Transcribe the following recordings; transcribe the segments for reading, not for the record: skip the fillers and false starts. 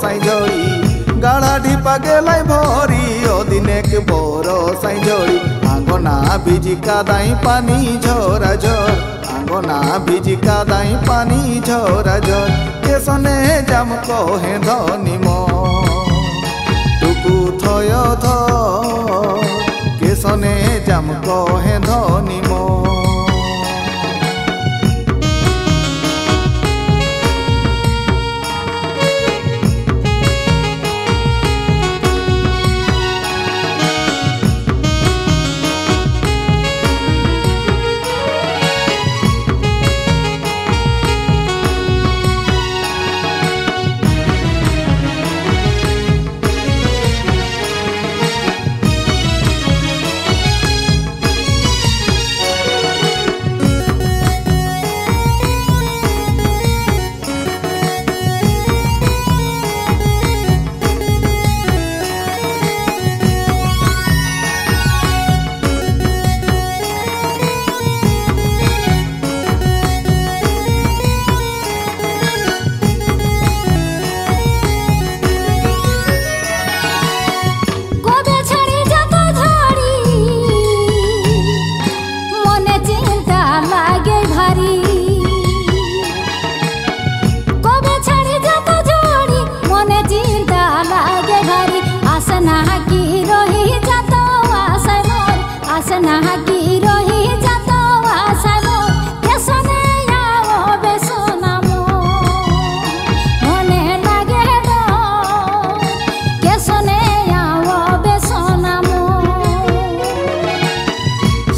সাইঝড়ি গাড়া ঢিপা গেলাই ভরি অদিনেক বড় সাইঝড়ি আঙ্গনা ভিজি কাদাই পানি ঝরা ঝর আঙ্গনা ভিজি কাদাই পানি ঝরা ঝর কেশনে জাম কহে ধনি টুকু থয় ধর কেশনে জাম কহে ধনি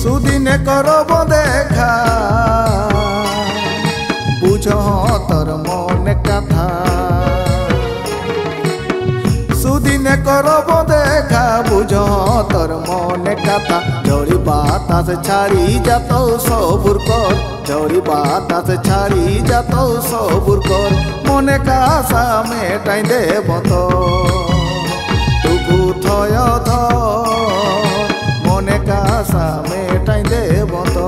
সুদিনে করব দেখা বুঝ তোর মনে কথা সুদিনে করব দেখা বুঝ তোর মনে কথা ঝড়ি বাতাস ছাড়ি যাত সবুর কর ঝড়ি বাতাস ছাড়ি যাত সবুর কর মনে কাসা মেটাই দেব তো টুকু থয় ধর মনে কাসা মেটাই দেব তো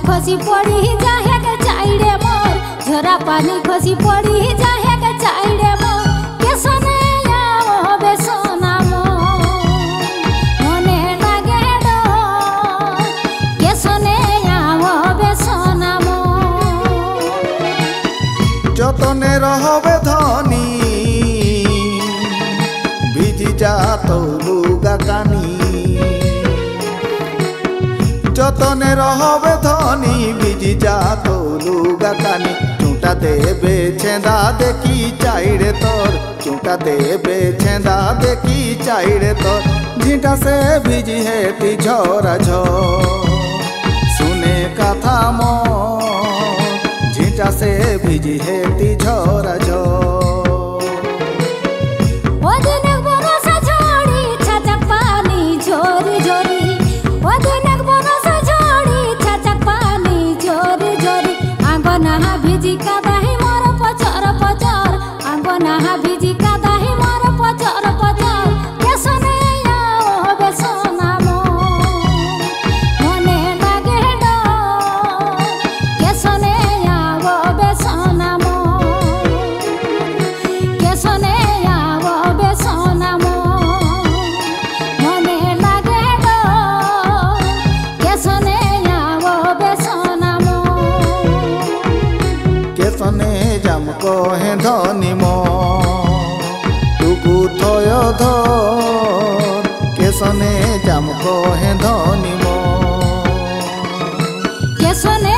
खसी पड़ी जाहे के चाइड़े मोर झोरा पानी खसी पड़ी जाहे के चाइड़े मोर केसने आओ बेसना मोर मने लागे डो केसने आओ बेसना मोर যতনে রহবে ধনী ভিজি যাত লুগা কানি যতনে রহবে ধনী ভিজি যাত লুগা কানি চুঁটা দেবে ছেঁদা দেখি চাইড়ে তোর চুঁটা দেবে ছেঁদা দেখি চাইড়ে তোর ঝিঁটা সে ভিজি হেতি ঝরা ঝড় শুনে কথা মন ঝিঁটা সে ভিজি হেতি ঝরা ঝড় কেশনে